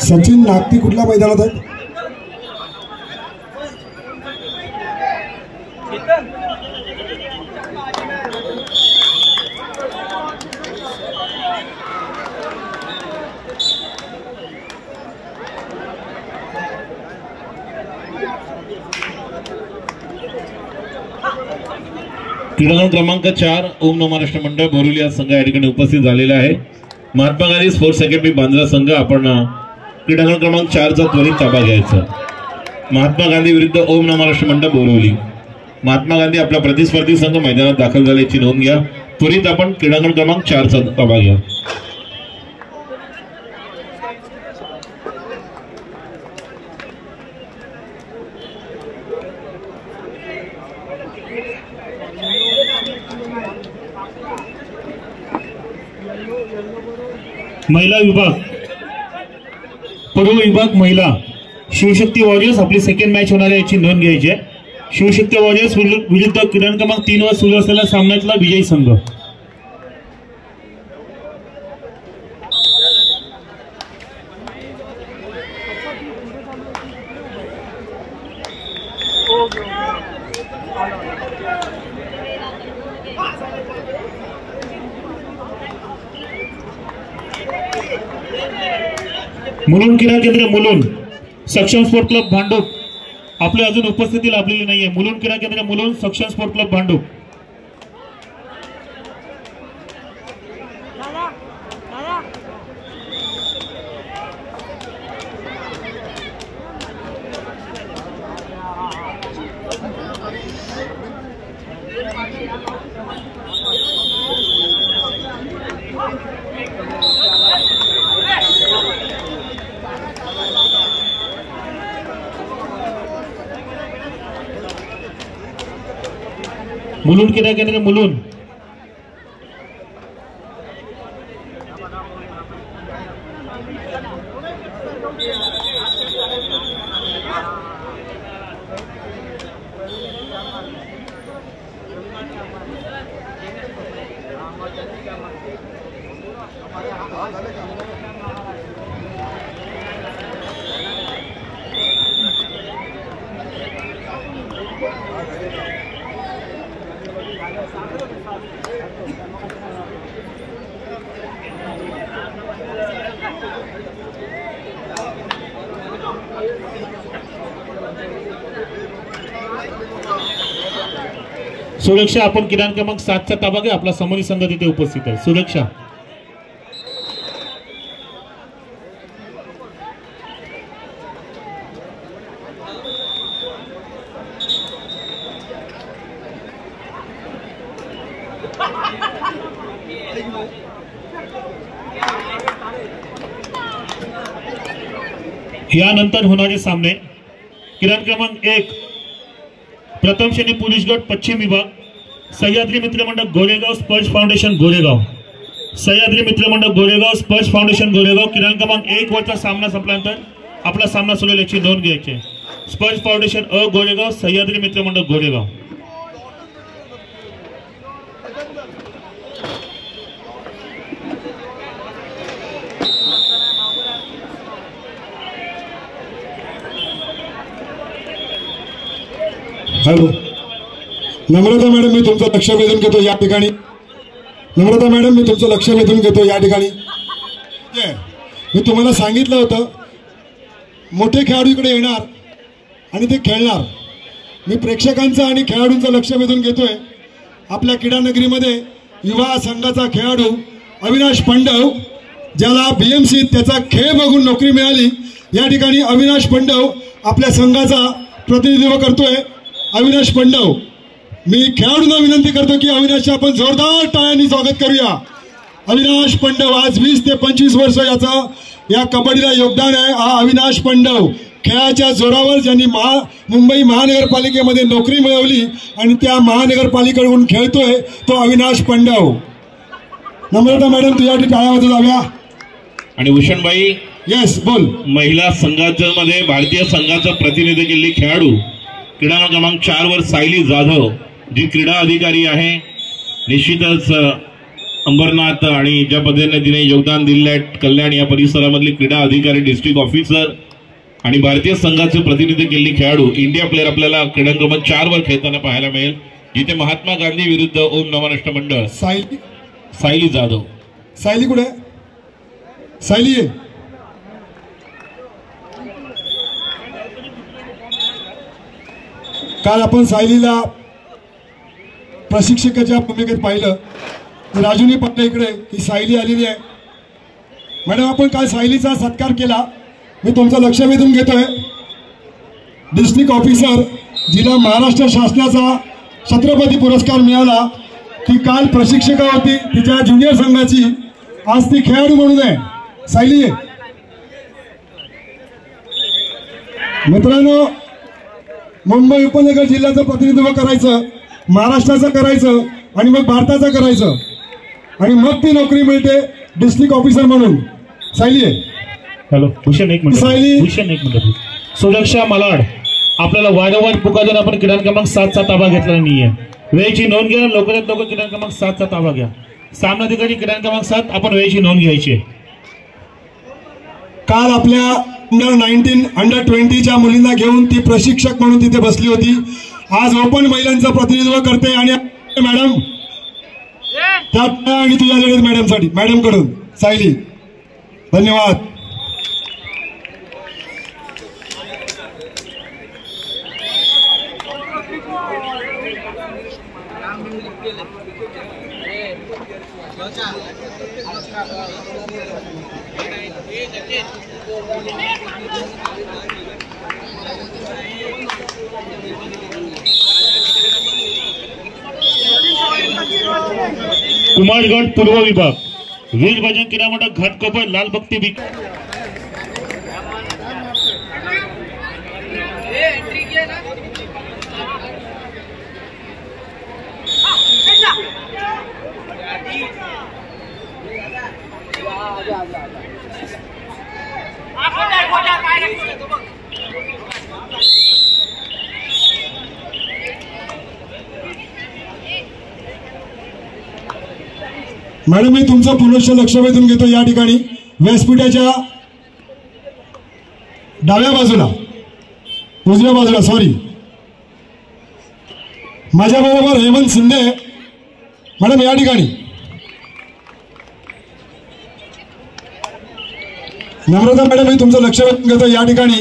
सचिन नागती कुठल्या मैदानात आहेत? क्रीडा क्रमांक 4 ओम नमः महाराष्ट्र मंडळ बोरिवली हा संघ या ठिकाणी उपस्थित झालेला आहे। महात्मा गांधी स्पोर्ट्स अकॅडमी बांद्रा संघ आपण क्रीडा क्रमांक 4 चा त्वरित ताबा घ्यायचा। महात्मा गांधी विरुद्ध ओम नमः महाराष्ट्र मंडळ बोरिवली। महात्मा गांधी आपला प्रतिस्पर्धी संघ मैदानात दाखल झाल्याची नोंद घ्या। त्वरित आपण क्रीडा क्रमांक 4 चा ताबा घ्या। महिला विभाग पूर्व विभाग महिला शिवशक्ती वॉरियर्स आपली सेकंड मॅच होणार आहे याची नोंद घ्यायची आहे। शिवशक्ती वॉरियर्स विरुद्ध क्रीडा क्रमांक 3 वर सुरू असलेल्या सामन्यातला विजयी संघ। मुलुंड क्रीडा केंद्र मुलुंड सक्षम स्पोर्ट क्लब भांडूप आपली अजून उपस्थिती लाभलेली नाहीये। मुलुंड क्रीडा केंद्र मुलुंड सक्षम स्पोर्ट क्लब भांडूप। मुलुंड क्रीडा केंद्र मुलुंड सुरक्षा आपण क्रीडा क्रमांक 7 चा ताबा घ्या। आपला समोरील संघ तिथे उपस्थित आहे। सुरक्षा यानंतर होणारे सामने क्रीडा क्रमांक 1 प्रथम श्रेणी पोलीस गट पश्चिम विभाग सह्याद्री मित्रमंडळ गोरेगाव स्पर्श फाउंडेशन गोरेगाव। सह्याद्री मित्रमंडळ गोरेगाव स्पर्श फाउंडेशन गोरेगाव क्रीडा क्रमांक 1 वरचा सामना संपल्यानंतर आपला सामना सुरू याची नोंद घ्यायची। स्पर्श फाउंडेशन अ गोरेगाव सह्याद्री मित्रमंडळ गोरेगाव। हॅलो नम्रता मॅडम, मी तुमचं लक्ष वेधून घेतो या ठिकाणी। नम्रता मॅडम, मी तुमचं लक्ष वेधून घेतो या ठिकाणी। मी तुम्हाला सांगितलं होतं मोठे खेळाडू इकडे येणार आणि ते खेळणार। मी प्रेक्षकांचं आणि खेळाडूंचं लक्ष वेधून घेतोय। आपल्या क्रीडा नगरीमध्ये युवा संघाचा खेळाडू अविनाश पांडव, ज्याला BMC त्याचा खेळ बघून नोकरी मिळाली, या ठिकाणी अविनाश पांडव आपल्या संघाचा प्रतिनिधित्व करतोय। अविनाश पांडव, मी खेळाडूंना विनंती करतो की अविनाशचे आपण जोरदार टाळ्यांनी स्वागत करूया। अविनाश पांडव आज 20 ते 25 वर्ष याचा या कबड्डीला योगदान आहे। हा अविनाश पांडव खेळाच्या जोरावर ज्यांनी मुंबई महानगरपालिकेमध्ये नोकरी मिळवली आणि त्या महानगरपालिकेकडून खेळतोय तो अविनाश पांडव। नम्रता मॅडम, तुझ्यासाठी टाळ्या वाजवून जाऊया। आणि भूषणबाई, येस बोल। महिला संघामध्ये भारतीय संघाचं प्रतिनिधित्व केलेली खेळाडू क्रीडा क्रमांक 4 वर सायली जाधव जी क्रीडा अधिकारी आहे, निश्चितच अंबरनाथ आणि ज्या पद्धतीने तिने योगदान दिलेलं आहे कल्याण या परिसरामधले क्रीडा अधिकारी, डिस्ट्रिक्ट ऑफिसर आणि भारतीय संघाचे प्रतिनिधी केलेली खेळाडू, इंडिया प्लेअर आपल्याला क्रीडा क्रमांक 4 वर खेळताना पाहायला मिळेल, जिथे महात्मा गांधी विरुद्ध ओम नमः मंडळ सायली जाधव. सायली कुठे? सायली आहे. काल आपण सायलीला प्रशिक्षकाच्या भूमिकेत पाहिलं. राजूनी पाहिलं इकडे ही सायली आलेली आहे. मॅडम, आपण काल सायलीचा सत्कार केला. मी तुमचं लक्ष वेधून घेतोय. डिस्ट्रिक्ट ऑफिसर जिला महाराष्ट्र शासनाचा छत्रपती पुरस्कार मिळाला, ती काल प्रशिक्षिका होती तिच्या ज्युनियर संघाची, आज ती खेळाडू म्हणून आहे. सायली आहे. मित्रांनो, मुंबई उपनगर जिल्ह्याचं प्रतिनिधित्व करायचं, महाराष्ट्राचं करायचं आणि मग भारताचं करायचं आणि मग ती नोकरी मिळते डिस्ट्रिक्ट ऑफिसर म्हणून. सायली आहे. हॅलो भूषण, एक मिनिट. सायली. भूषण, एक मिनिट. सुरक्षा मालाड, आपल्याला वारंवार पुकारून आपण क्रीडा क्रमांक 7चा ताबा घेतला नाहीये. वेळेची नोंद घ्या. लवकरात लवकर क्रीडा क्रमांक 7चा ताबा घ्या. सामनाधिकारी क्रीडा क्रमांक 7, आपण वेळेची नोंद घ्यायची. काल आपल्या अंडर 20च्या मुलींना घेऊन ती प्रशिक्षक म्हणून तिथे बसली होती. आज ओपन महिलांचं प्रतिनिधित्व करते. आणि मॅडम, त्यात आणि तुझ्या लढत मॅडमसाठी, मॅडम कडून सायली, धन्यवाद. कुमारगड पूर्व विभाग, वीर बजरंग क्रीडा मंडळ घाटकोपर, लाल बत्ती बी. मॅडम, मी तुमचं पुनश्च लक्ष वेधून घेतो. या ठिकाणी व्यासपीठाच्या डाव्या बाजूला, उजव्या बाजूला, सॉरी, माझ्याबरोबर हेमंत शिंदे मॅडम या ठिकाणी. नम्रता मॅडम, मी तुमचं लक्ष वेधून घेतो. या ठिकाणी